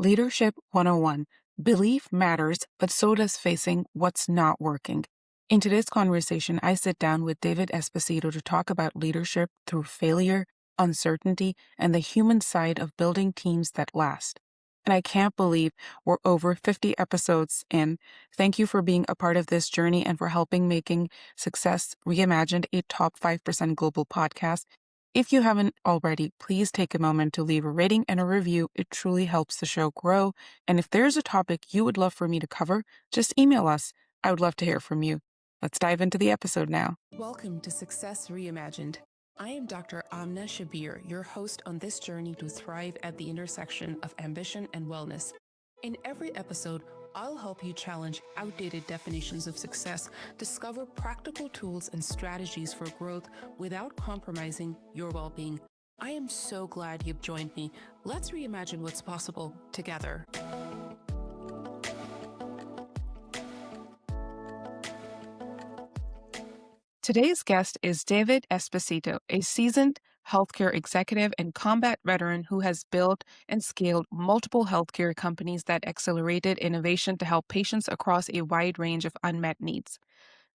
Leadership 101. Belief matters, but so does facing what's not working. In today's conversation, I sit down with David Esposito to talk about leadership through failure, uncertainty, and the human side of building teams that last. And I can't believe we're over 50 episodes in. Thank you for being a part of this journey and for helping making Success Reimagined a top 5% global podcast. If you haven't already, please take a moment to leave a rating and a review. It truly helps the show grow. And if there's a topic you would love for me to cover, just email us. I would love to hear from you. Let's dive into the episode now. Welcome to Success Reimagined. I am Dr. Amna Shabbir, your host on this journey to thrive at the intersection of ambition and wellness. In every episode, I'll help you challenge outdated definitions of success, discover practical tools and strategies for growth without compromising your well-being. I am so glad you've joined me. Let's reimagine what's possible together. Today's guest is David Esposito, a seasoned healthcare executive and combat veteran who has built and scaled multiple healthcare companies that accelerated innovation to help patients across a wide range of unmet needs.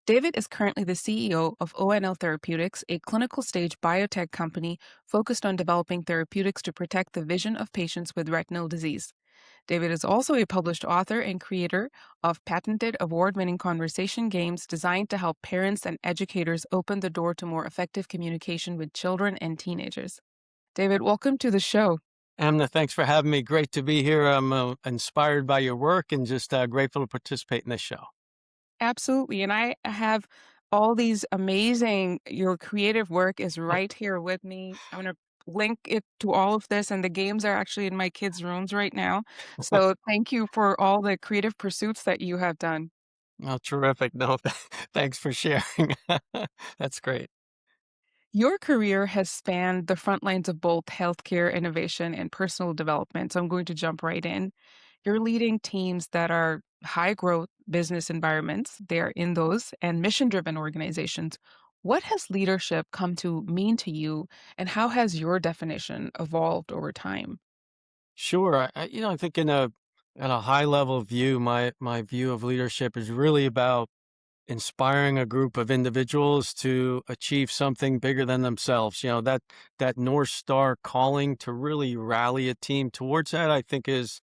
David is currently the CEO of ONL Therapeutics, a clinical stage biotech company focused on developing therapeutics to protect the vision of patients with retinal disease. David is also a published author and creator of patented award-winning conversation games designed to help parents and educators open the door to more effective communication with children and teenagers. David, welcome to the show. Amna, thanks for having me. Great to be here. I'm inspired by your work and just grateful to participate in this show. Absolutely. And I have all these amazing, your creative work is right here with me. I'm going to link it to all of this, and the games are actually in my kids' rooms right now. So thank you for all the creative pursuits that you have done. Oh, terrific. No, thanks for sharing. That's great. Your career has spanned the front lines of both healthcare innovation and personal development. So I'm going to jump right in. You're leading teams that are high growth business environments. They're in those and mission driven organizations. What has leadership come to mean to you, and how has your definition evolved over time? Sure. I think at a high level view, my view of leadership is really about inspiring a group of individuals to achieve something bigger than themselves. That North Star calling to really rally a team towards that, I think is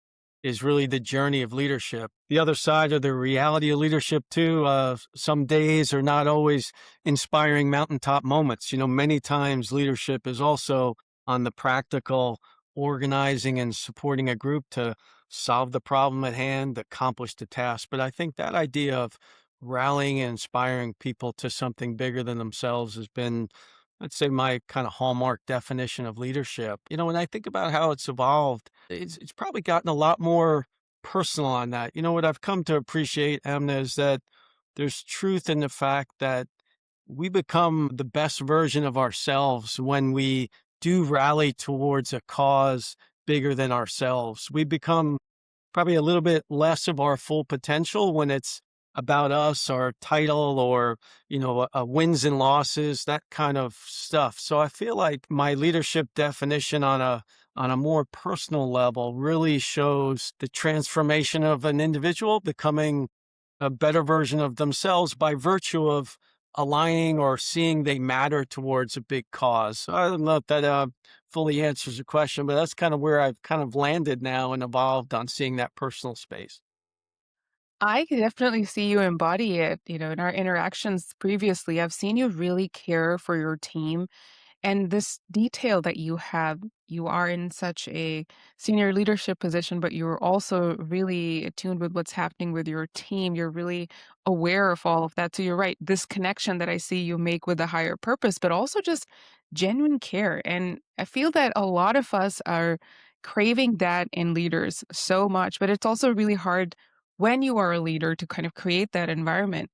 really the journey of leadership. The other side of the reality of leadership too, some days are not always inspiring mountaintop moments. Many times leadership is also on the practical organizing and supporting a group to solve the problem at hand, accomplish the task. But I think that idea of rallying and inspiring people to something bigger than themselves has been, I'd say, my kind of hallmark definition of leadership. When I think about how it's evolved, it's probably gotten a lot more personal on that. What I've come to appreciate, Amna, is that there's truth in the fact that we become the best version of ourselves when we do rally towards a cause bigger than ourselves. We become probably a little bit less of our full potential when it's about us, our title, or, wins and losses, that kind of stuff. So I feel like my leadership definition on a more personal level really shows the transformation of an individual becoming a better version of themselves by virtue of aligning or seeing they matter towards a big cause. So I don't know if that fully answers the question, but that's kind of where I've kind of landed now and evolved on seeing that personal space. I can definitely see you embody it. In our interactions previously, I've seen you really care for your team. And this detail that you have, you are in such a senior leadership position, but you're also really attuned with what's happening with your team. You're really aware of all of that. So you're right. This connection that I see you make with a higher purpose, but also just genuine care. And I feel that a lot of us are craving that in leaders so much, but it's also really hard when you are a leader to kind of create that environment.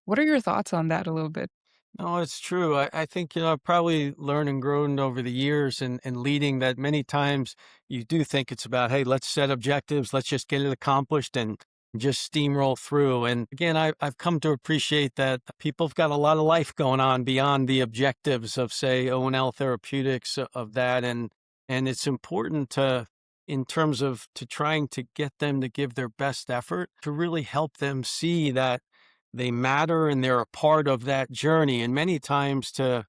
What are your thoughts on that a little bit? No, it's true. I think, I've probably learned and grown over the years and leading that many times you do think it's about, hey, let's set objectives, let's just get it accomplished and just steamroll through. And again, I've come to appreciate that people have got a lot of life going on beyond the objectives of, say, ONL Therapeutics of that. And it's important to in terms of to trying to get them to give their best effort to really help them see that they matter and they're a part of that journey. And many times to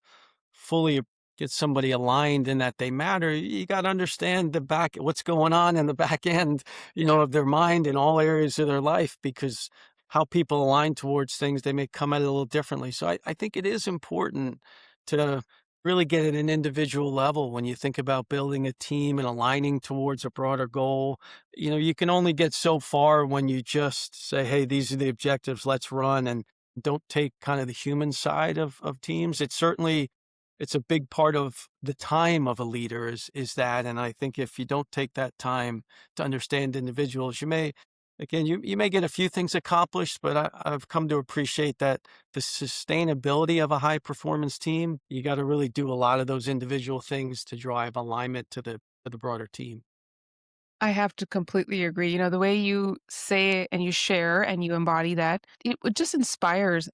fully get somebody aligned in that they matter, you got to understand what's going on in the back end, of their mind in all areas of their life, because how people align towards things, they may come at it a little differently. So I think it is important to really get at an individual level when you think about building a team and aligning towards a broader goal. You can only get so far when you just say, hey, these are the objectives, let's run, and don't take kind of the human side of teams. It's a big part of the time of a leader is that. And I think if you don't take that time to understand individuals, you may get a few things accomplished, but I've come to appreciate that the sustainability of a high performance team, you got to really do a lot of those individual things to drive alignment to the broader team. I have to completely agree. The way you say it and you share and you embody that, it just inspires.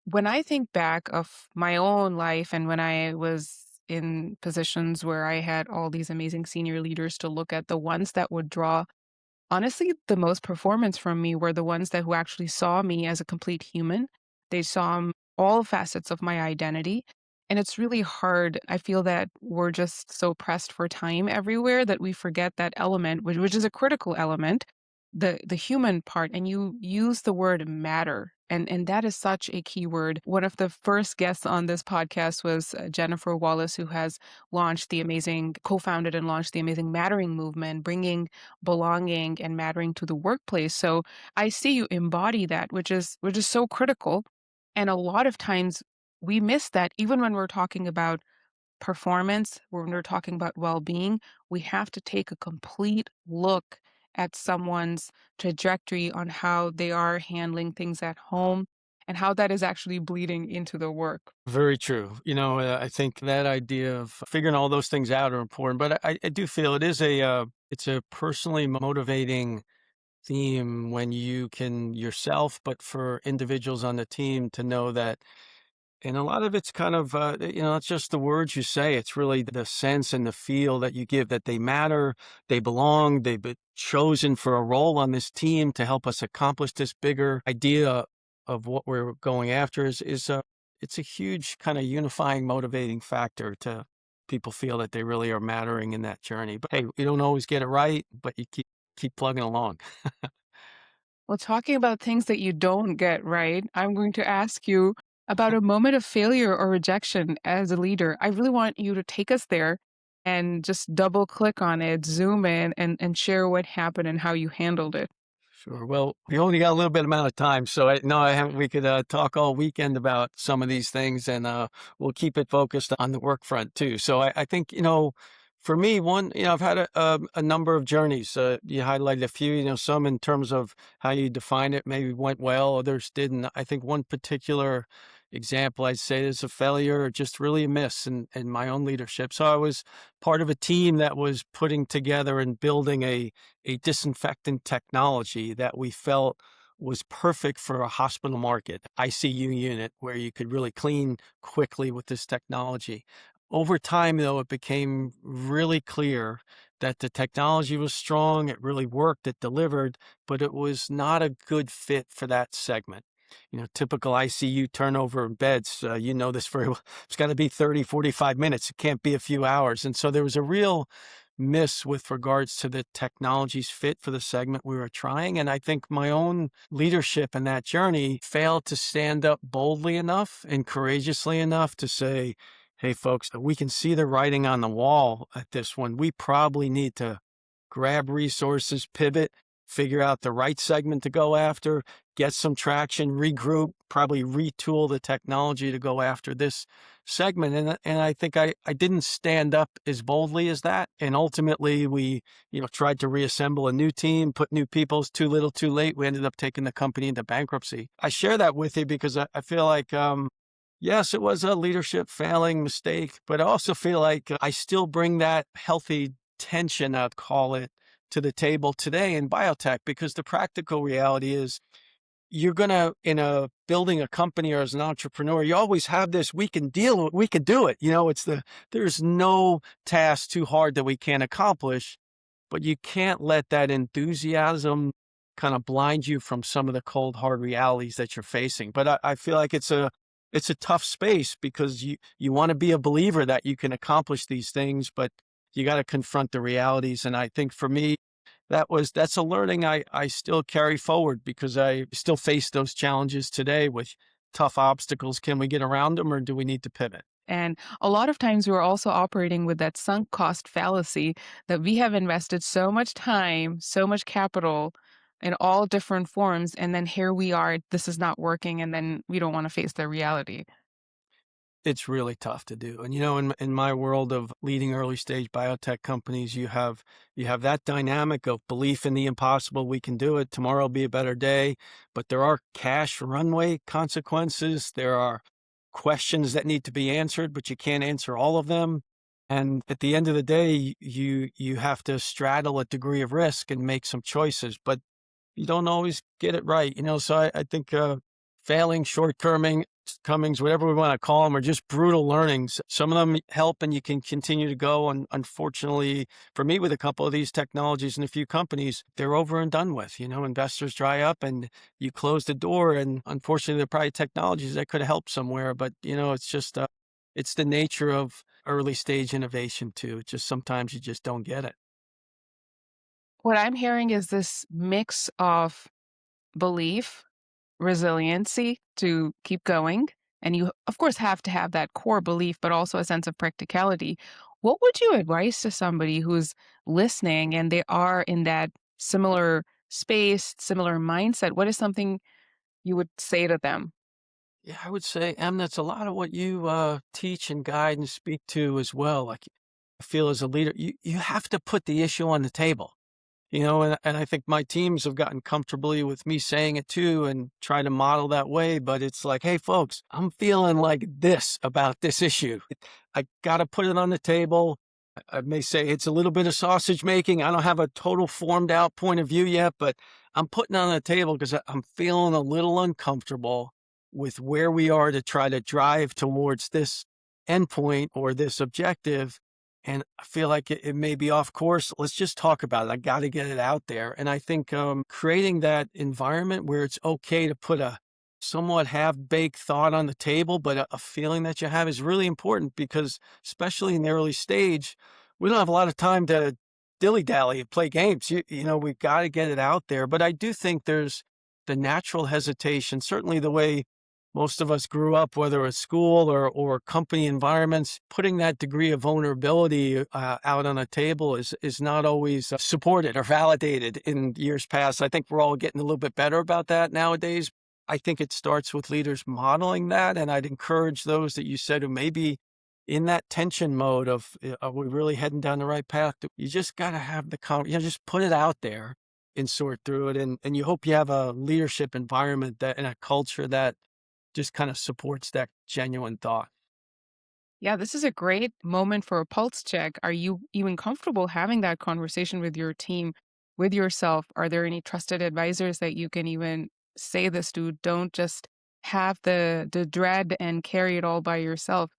When I think back of my own life and when I was in positions where I had all these amazing senior leaders to look at, the ones that would draw honestly, the most performance from me were the ones that who actually saw me as a complete human. They saw all facets of my identity. And it's really hard. I feel that we're just so pressed for time everywhere that we forget that element, which is a critical element, the human part. And you use the word matter. And that is such a key word. One of the first guests on this podcast was Jennifer Wallace, who has co-founded and launched the amazing Mattering movement, bringing belonging and mattering to the workplace. So I see you embody that, which is so critical. And a lot of times we miss that even when we're talking about performance, when we're talking about well-being, we have to take a complete look at someone's trajectory on how they are handling things at home and how that is actually bleeding into the work. Very true. I think that idea of figuring all those things out are important, but I do feel it's a personally motivating theme when you can yourself, but for individuals on the team to know that. And a lot of it's kind of, it's just the words you say. It's really the sense and the feel that you give that they matter, they belong, they've been chosen for a role on this team to help us accomplish this bigger idea of what we're going after it's a huge kind of unifying, motivating factor to people feel that they really are mattering in that journey. But hey, you don't always get it right, but you keep plugging along. Well, talking about things that you don't get right, I'm going to ask you about a moment of failure or rejection as a leader. I really want you to take us there and just double click on it, zoom in, and share what happened and how you handled it. Sure. Well, we only got a little bit amount of time, so I haven't. We could talk all weekend about some of these things, and we'll keep it focused on the work front too. So I think for me, one, I've had a number of journeys. You highlighted a few, some in terms of how you define it, maybe went well, others didn't. I think one particular example I'd say is a failure or just really a miss in my own leadership. So I was part of a team that was putting together and building a disinfectant technology that we felt was perfect for a hospital market, ICU unit, where you could really clean quickly with this technology. Over time, though, it became really clear that the technology was strong, it really worked, it delivered, but it was not a good fit for that segment. Typical ICU turnover in beds, this very well. It's got to be 30, 45 minutes. It can't be a few hours. And so there was a real miss with regards to the technology's fit for the segment we were trying. And I think my own leadership in that journey failed to stand up boldly enough and courageously enough to say, hey, folks, we can see the writing on the wall at this one. We probably need to grab resources, pivot, figure out the right segment to go after, get some traction, regroup, probably retool the technology to go after this segment. And I think I didn't stand up as boldly as that. And ultimately we, tried to reassemble a new team, put new people. It's too little, too late. We ended up taking the company into bankruptcy. I share that with you because I feel like, yes, it was a leadership failing mistake, but I also feel like I still bring that healthy tension, I'd call it, to the table today in biotech, because the practical reality is you're going to, building a company or as an entrepreneur, you always have this, we can deal, we can do it. There's no task too hard that we can't accomplish. but you can't let that enthusiasm kind of blind you from some of the cold, hard realities that you're facing. But I feel like it's a tough space because you want to be a believer that you can accomplish these things, but you got to confront the realities. And I think for me, that's a learning I still carry forward because I still face those challenges today with tough obstacles. Can we get around them or do we need to pivot? And a lot of times we're also operating with that sunk cost fallacy that we have invested so much time, so much capital in all different forms. And then here we are, this is not working. And then we don't want to face the reality. It's really tough to do. And, in my world of leading early stage biotech companies, you have that dynamic of belief in the impossible. We can do it. Tomorrow will be a better day. But there are cash runway consequences. There are questions that need to be answered, but you can't answer all of them. And at the end of the day, you have to straddle a degree of risk and make some choices. But you don't always get it right, so I think failing, shortcomings, whatever we want to call them, are just brutal learnings. Some of them help and you can continue to go. And unfortunately, for me, with a couple of these technologies and a few companies, they're over and done with. Investors dry up and you close the door. And unfortunately, they're probably technologies that could have helped somewhere. But, it's just, it's the nature of early stage innovation too. Just sometimes you just don't get it. What I'm hearing is this mix of belief, resiliency to keep going. And you, of course, have to have that core belief, but also a sense of practicality. What would you advise to somebody who's listening and they are in that similar space, similar mindset? What is something you would say to them? Yeah, I would say, Em, that's a lot of what you teach and guide and speak to as well. Like, I feel as a leader, you have to put the issue on the table. And I think my teams have gotten comfortably with me saying it too and try to model that way. But it's like, hey, folks, I'm feeling like this about this issue. I got to put it on the table. I may say it's a little bit of sausage making. I don't have a total formed out point of view yet, but I'm putting it on the table because I'm feeling a little uncomfortable with where we are to try to drive towards this endpoint or this objective. And I feel like it may be off course. Let's just talk about it. I got to get it out there. And I think creating that environment where it's okay to put a somewhat half-baked thought on the table, but a feeling that you have is really important because especially in the early stage, we don't have a lot of time to dilly-dally and play games. We've got to get it out there. But I do think there's the natural hesitation, certainly the way most of us grew up, whether it's school or company environments, putting that degree of vulnerability out on a table is not always supported or validated in years past. I think we're all getting a little bit better about that nowadays. I think it starts with leaders modeling that. And I'd encourage those that you said who may be in that tension mode of, are we really heading down the right path? You just got to have just put it out there and sort through it. And you hope you have a leadership environment and a culture that just kind of supports that genuine thought. Yeah, this is a great moment for a pulse check. Are you even comfortable having that conversation with your team, with yourself? Are there any trusted advisors that you can even say this to? Don't just have the dread and carry it all by yourself.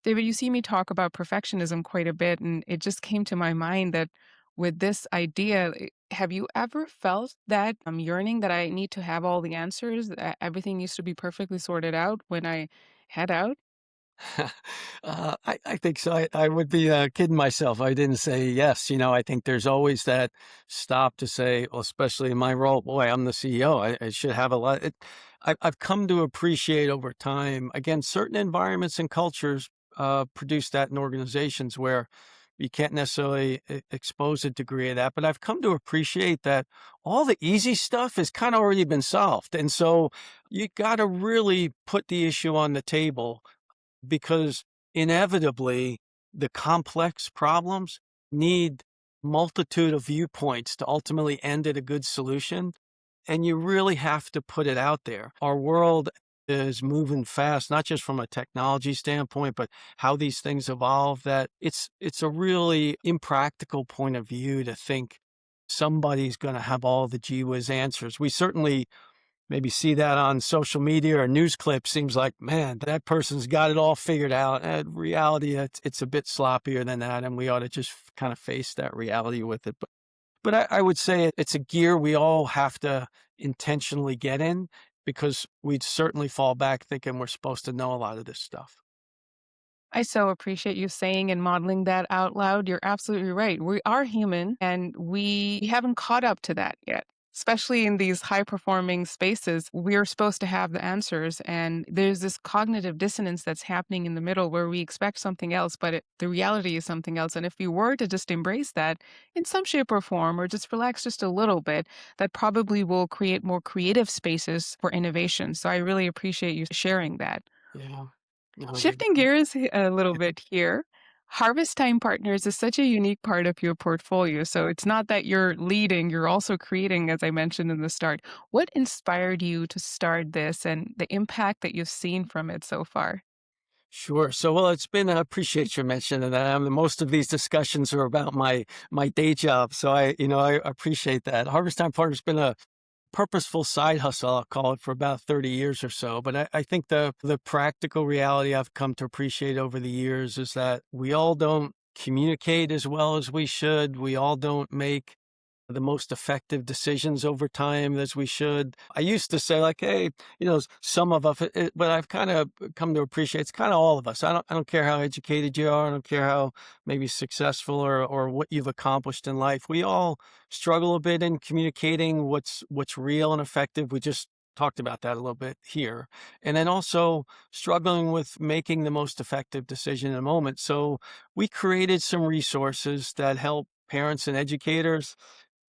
David, you see me talk about perfectionism quite a bit, and it just came to my mind that with this idea, have you ever felt that yearning that I need to have all the answers, that everything needs to be perfectly sorted out when I head out? I think so. I would be kidding myself. I didn't say yes. I think there's always that stop to say, well, especially in my role, boy, I'm the CEO. I should have a lot. I've come to appreciate over time, again, certain environments and cultures produce that in organizations where you can't necessarily expose a degree of that. But I've come to appreciate that all the easy stuff has kind of already been solved. And so you got to really put the issue on the table because inevitably the complex problems need multitude of viewpoints to ultimately end at a good solution. And you really have to put it out there. Our world is moving fast, not just from a technology standpoint, but how these things evolve, that it's a really impractical point of view to think somebody's going to have all the gee whiz answers. We certainly maybe see that on social media or news clips. Seems like, man, that person's got it all figured out. In reality, it's a bit sloppier than that, and we ought to just kind of face that reality with it. But I would say it's a gear we all have to intentionally get in because we'd certainly fall back thinking we're supposed to know a lot of this stuff. I so appreciate you saying and modeling that out loud. You're absolutely right. We are human and we haven't caught up to that yet. Especially in these high performing spaces, we're supposed to have the answers. And there's this cognitive dissonance that's happening in the middle where we expect something else, but the reality is something else. And if we were to just embrace that in some shape or form, or just relax just a little bit, that probably will create more creative spaces for innovation. So I really appreciate you sharing that. Yeah. No, you're Shifting gears a little bit here, Harvest Time Partners is such a unique part of your portfolio. So it's not that you're leading, you're also creating, as I mentioned in the start. What inspired you to start this and the impact that you've seen from it so far? sure. So, well, it's been I appreciate you mentioning that. Most of these discussions are about my day job, so I appreciate that. Harvest Time Partner's been a purposeful side hustle, I'll call it, for about 30 years or so. But I think the practical reality I've come to appreciate over the years is that we all don't communicate as well as we should. We all don't make the most effective decisions over time as we should. I used to say like, hey, some of us, but I've kind of come to appreciate it's kind of all of us. I don't care how educated you are. I don't care how maybe successful or what you've accomplished in life. We all struggle a bit in communicating what's real and effective. We just talked about that a little bit here. And then also struggling with making the most effective decision in a moment. So we created some resources that help parents and educators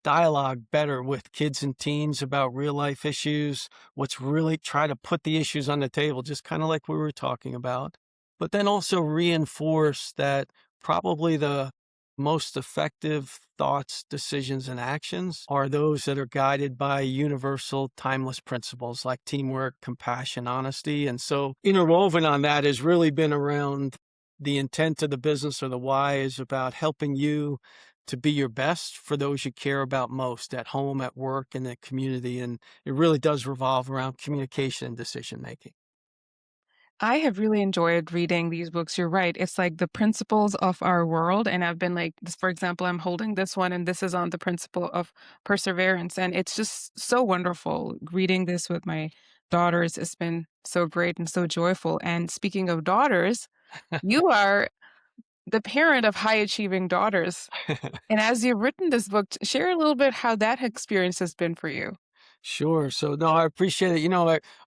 dialogue better with kids and teens about real life issues, what's really try to put the issues on the table, just kind of like we were talking about, but then also reinforce that probably the most effective thoughts, decisions, and actions are those that are guided by universal, timeless principles like teamwork, compassion, honesty. And so, interwoven on that has really been around the intent of the business or the why is about helping you to be your best for those you care about most at home, at work, and the community. And it really does revolve around communication and decision making. I have really enjoyed reading these books. You're right. It's like the principles of our world. And I've been like, this, for example, I'm holding this one, and this is on the principle of perseverance. And it's just so wonderful reading this with my daughters. It's been so great and so joyful. And speaking of daughters, you are the parent of high achieving daughters. And as you've written this book, share a little bit how that experience has been for you. Sure. So no, I appreciate it.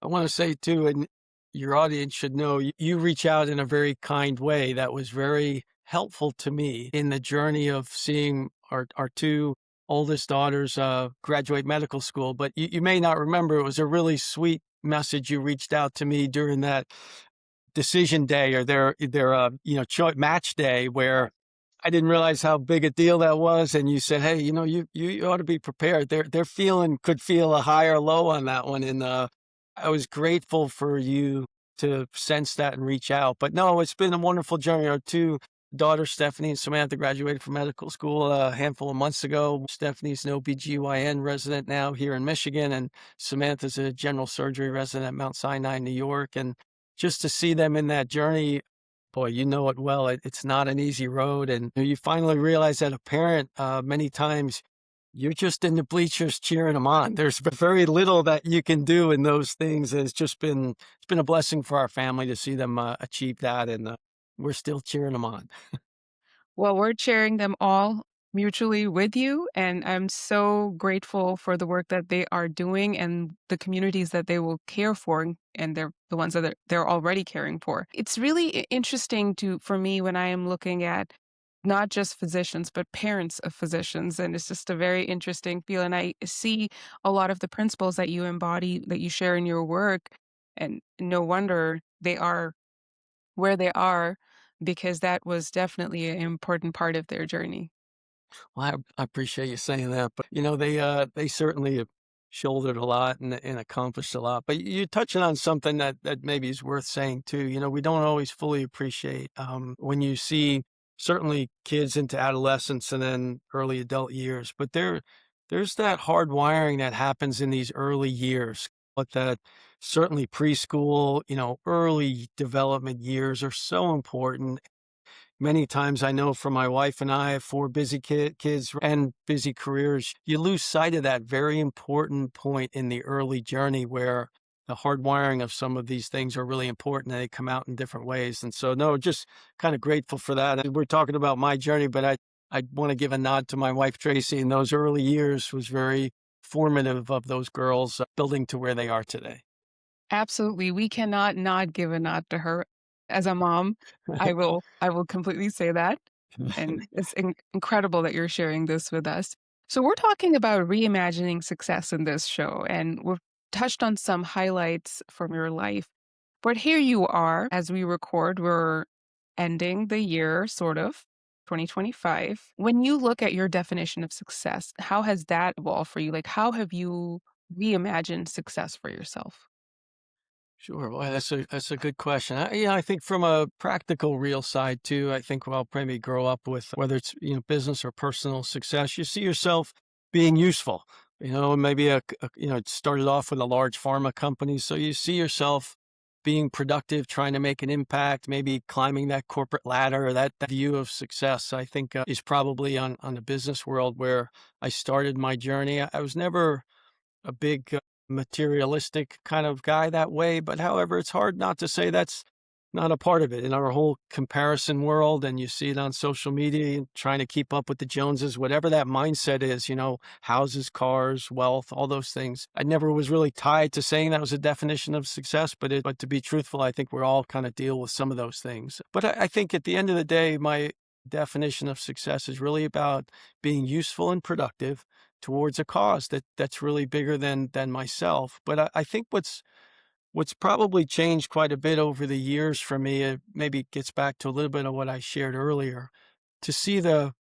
I want to say too, and your audience should know you reach out in a very kind way that was very helpful to me in the journey of seeing our two oldest daughters graduate medical school. But you may not remember, it was a really sweet message you reached out to me during that decision day or their match day where I didn't realize how big a deal that was, and you said, "Hey, you ought to be prepared." They're feeling could feel a high or low on that one, and I was grateful for you to sense that and reach out. But no, it's been a wonderful journey. Our two daughters, Stephanie and Samantha, graduated from medical school a handful of months ago. Stephanie's an OBGYN resident now here in Michigan, and Samantha's a general surgery resident at Mount Sinai, New York. And just to see them in that journey, boy, you know it well. It's not an easy road, and you finally realize that a parent, many times, you're just in the bleachers cheering them on. There's very little that you can do in those things. And it's been a blessing for our family to see them achieve that, and we're still cheering them on. Well, we're cheering them all mutually with you, and I'm so grateful for the work that they are doing and the communities that they will care for, and they're the ones that they're already caring for. It's really interesting to for me when I am looking at not just physicians, but parents of physicians, and it's just a very interesting feel. And I see a lot of the principles that you embody, that you share in your work, and no wonder they are where they are because that was definitely an important part of their journey. Well, I appreciate you saying that, but they certainly have shouldered a lot and accomplished a lot. But you're touching on something that maybe is worth saying too. We don't always fully appreciate when you see certainly kids into adolescence and then early adult years, but there's that hard wiring that happens in these early years. But that certainly preschool, early development years are so important many times I know for my wife and I, 4 busy kids and busy careers, you lose sight of that very important point in the early journey where the hardwiring of some of these things are really important and they come out in different ways. And so, no, just kind of grateful for that. And we're talking about my journey, but I want to give a nod to my wife, Tracy. In those early years was very formative of those girls building to where they are today. Absolutely, we cannot not give a nod to her. As a mom, I will completely say that, and it's incredible that you're sharing this with us. So we're talking about reimagining success in this show, and we've touched on some highlights from your life. But here you are, as we record, we're ending the year, sort of, 2025. When you look at your definition of success, how has that evolved for you? Like, how have you reimagined success for yourself? Sure. Well, that's a good question. I think from a practical, real side too. I think I'll probably grow up with whether it's business or personal success. You see yourself being useful. Maybe it started off with a large pharma company, so you see yourself being productive, trying to make an impact, maybe climbing that corporate ladder. That view of success, I think, is probably on the business world where I started my journey. I was never a big materialistic kind of guy that way. But however, it's hard not to say that's not a part of it in our whole comparison world. And you see it on social media, trying to keep up with the Joneses, whatever that mindset is, houses, cars, wealth, all those things. I never was really tied to saying that was a definition of success, but to be truthful, I think we're all kind of deal with some of those things. But I think at the end of the day, my definition of success is really about being useful and productive towards a cause that's really bigger than myself. But I think what's probably changed quite a bit over the years for me, it maybe gets back to a little bit of what I shared earlier, to see the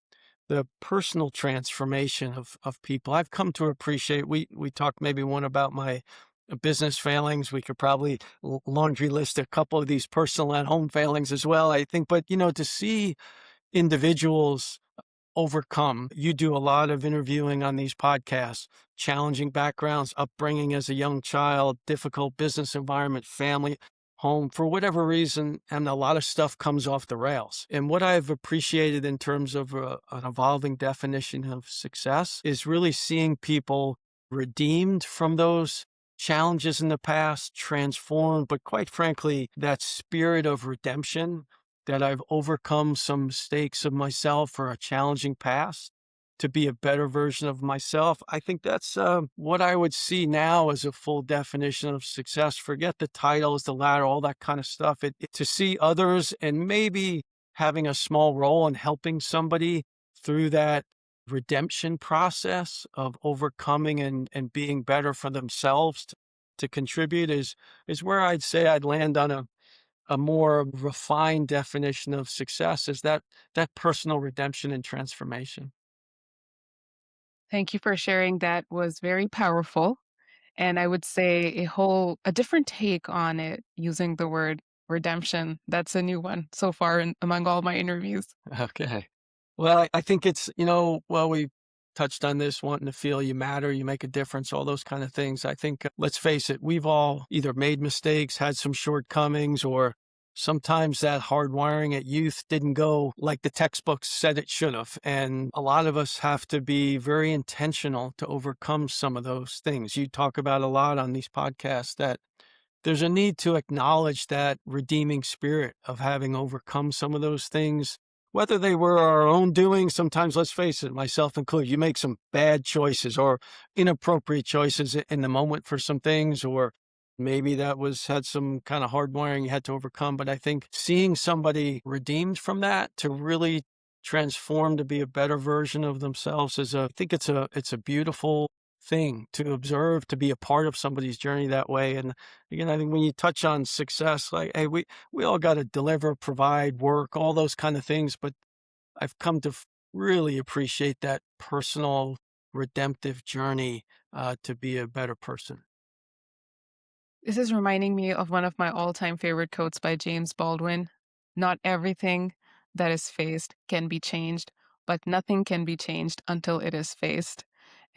personal transformation of people. I've come to appreciate. We talked maybe one about my business failings. We could probably laundry list a couple of these personal at home failings as well, I think. But to see individuals overcome. You do a lot of interviewing on these podcasts, challenging backgrounds, upbringing as a young child, difficult business environment, family, home, for whatever reason, and a lot of stuff comes off the rails. And what I've appreciated in terms of an evolving definition of success is really seeing people redeemed from those challenges in the past, transformed, but quite frankly, that spirit of redemption that I've overcome some mistakes of myself or a challenging past to be a better version of myself. I think that's what I would see now as a full definition of success. Forget the titles, the ladder, all that kind of stuff. To see others and maybe having a small role in helping somebody through that redemption process of overcoming and being better for themselves to contribute is where I'd say I'd land on a more refined definition of success, is that personal redemption and transformation. Thank you for sharing. That was very powerful. And I would say a different take on it using the word redemption. That's a new one so far among all my interviews. Okay. Well, I think it's, well, we touched on this, wanting to feel you matter, you make a difference, all those kind of things. I think, let's face it, we've all either made mistakes, had some shortcomings, or sometimes that hardwiring at youth didn't go like the textbooks said it should have. And a lot of us have to be very intentional to overcome some of those things. You talk about a lot on these podcasts that there's a need to acknowledge that redeeming spirit of having overcome some of those things, whether they were our own doing. Sometimes, let's face it, myself included, you make some bad choices or inappropriate choices in the moment for some things, or maybe that had some kind of hard wiring you had to overcome. But I think seeing somebody redeemed from that to really transform to be a better version of themselves I think it's a beautiful thing to observe, to be a part of somebody's journey that way. And again, I think when you touch on success, like, hey, we all got to deliver, provide, work, all those kind of things. But I've come to really appreciate that personal redemptive journey to be a better person. This is reminding me of one of my all-time favorite quotes by James Baldwin. Not everything that is faced can be changed, but nothing can be changed until it is faced.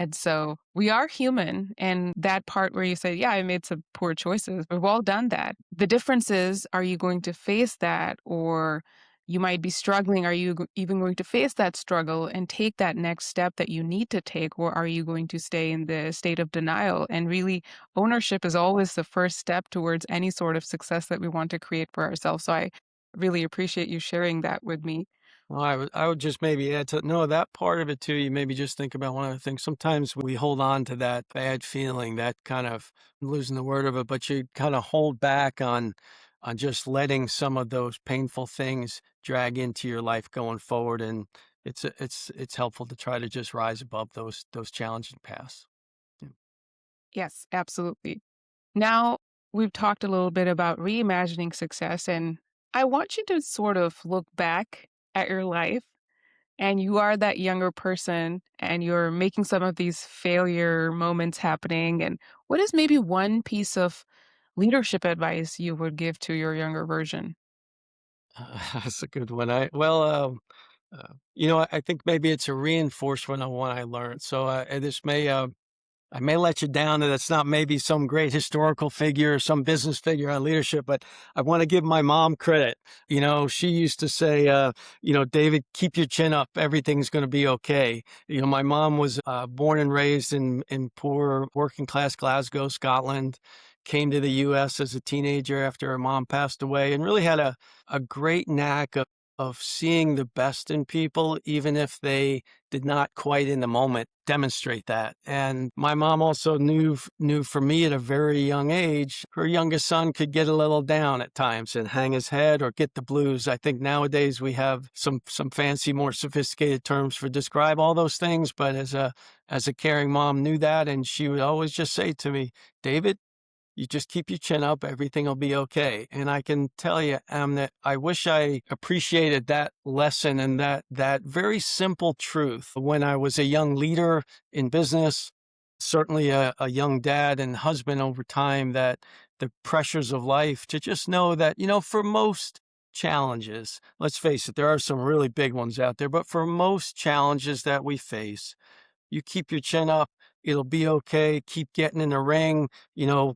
And so we are human. And that part where you say, yeah, I made some poor choices, we've all done that. The difference is, are you going to face that, or You might be struggling. Are you even going to face that struggle and take that next step that you need to take? Or are you going to stay in the state of denial? And really, ownership is always the first step towards any sort of success that we want to create for ourselves. So I really appreciate you sharing that with me. Well, I would just maybe add to no, that part of it too, you maybe just think about one other thing. Sometimes we hold on to that bad feeling, that kind of I'm losing the word of it, but you kind of hold back on just letting some of those painful things drag into your life going forward. And it's helpful to try to just rise above those challenging paths. Yeah. Yes, absolutely. Now, we've talked a little bit about reimagining success, and I want you to sort of look back at your life and you are that younger person and you're making some of these failure moments happening. And what is maybe one piece of leadership advice you would give to your younger version? That's a good one. I think maybe it's a reinforcement of what I learned. So and this may I may let you down, and it's not maybe some great historical figure or some business figure on leadership, but I want to give my mom credit. She used to say, David, keep your chin up. Everything's going to be okay. My mom was born and raised in poor working class Glasgow, Scotland, came to the US as a teenager after her mom passed away, and really had a great knack of seeing the best in people, even if they did not quite in the moment demonstrate that. And my mom also knew for me at a very young age, her youngest son could get a little down at times and hang his head or get the blues. I think nowadays we have some fancy, more sophisticated terms for describe all those things. But as a caring mom knew that, and she would always just say to me, David, you just keep your chin up, everything will be okay. And I can tell you, that I wish I appreciated that lesson and that very simple truth when I was a young leader in business, certainly a young dad and husband over time, that the pressures of life to just know that, for most challenges, let's face it, there are some really big ones out there, but for most challenges that we face, you keep your chin up. It'll be okay. Keep getting in the ring,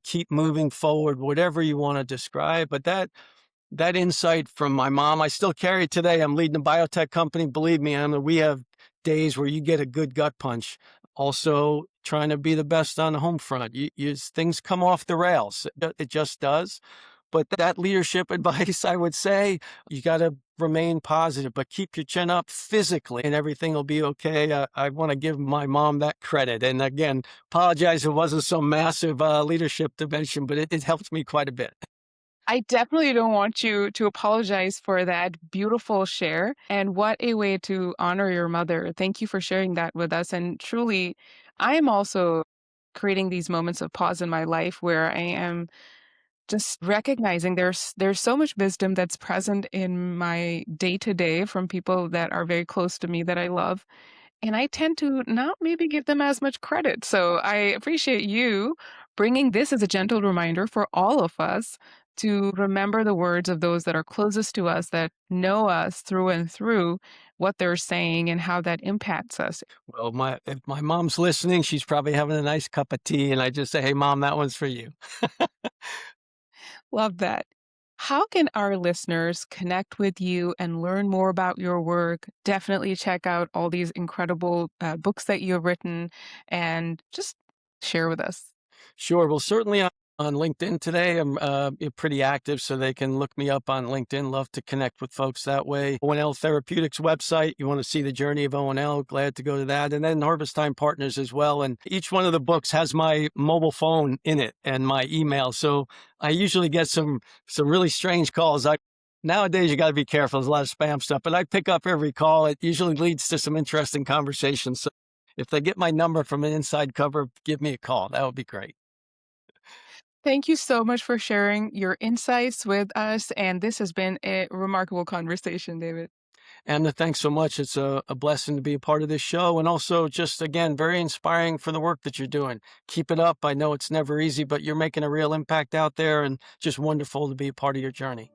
keep moving forward, whatever you want to describe. But that insight from my mom, I still carry it today. I'm leading a biotech company. Believe me, we have days where you get a good gut punch. Also, trying to be the best on the home front. Things come off the rails. It just does. But that leadership advice, I would say, you got to remain positive, but keep your chin up physically and everything will be okay. I want to give my mom that credit. And again, apologize if it wasn't some massive leadership dimension, but it helped me quite a bit. I definitely don't want you to apologize for that beautiful share. And what a way to honor your mother. Thank you for sharing that with us. And truly, I am also creating these moments of pause in my life where I am just recognizing there's so much wisdom that's present in my day to day from people that are very close to me that I love. And I tend to not maybe give them as much credit. So I appreciate you bringing this as a gentle reminder for all of us to remember the words of those that are closest to us, that know us through and through, what they're saying and how that impacts us. Well, if my mom's listening, she's probably having a nice cup of tea. And I just say, hey, mom, that one's for you. Love that. How can our listeners connect with you and learn more about your work? Definitely check out all these incredible books that you've written and just share with us. Sure. Well, certainly on LinkedIn today, I'm pretty active, so they can look me up on LinkedIn. Love to connect with folks that way. O&L Therapeutics website. You want to see the journey of O&L, glad to go to that. And then Harvest Time Partners as well. And each one of the books has my mobile phone in it and my email. So I usually get some really strange calls. Nowadays, you got to be careful. There's a lot of spam stuff, but I pick up every call. It usually leads to some interesting conversations. So if they get my number from an inside cover, give me a call. That would be great. Thank you so much for sharing your insights with us. And this has been a remarkable conversation, David. Amna, thanks so much. It's a blessing to be a part of this show. And also, just again, very inspiring for the work that you're doing. Keep it up. I know it's never easy, but you're making a real impact out there, and just wonderful to be a part of your journey.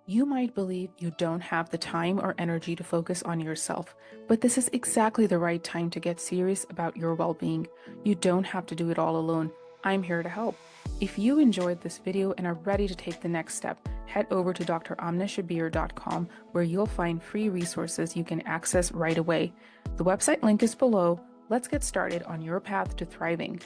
You might believe you don't have the time or energy to focus on yourself, but this is exactly the right time to get serious about your well being. You don't have to do it all alone. I'm here to help. If you enjoyed this video and are ready to take the next step, head over to dramnashabir.com where you'll find free resources you can access right away. The website link is below. Let's get started on your path to thriving.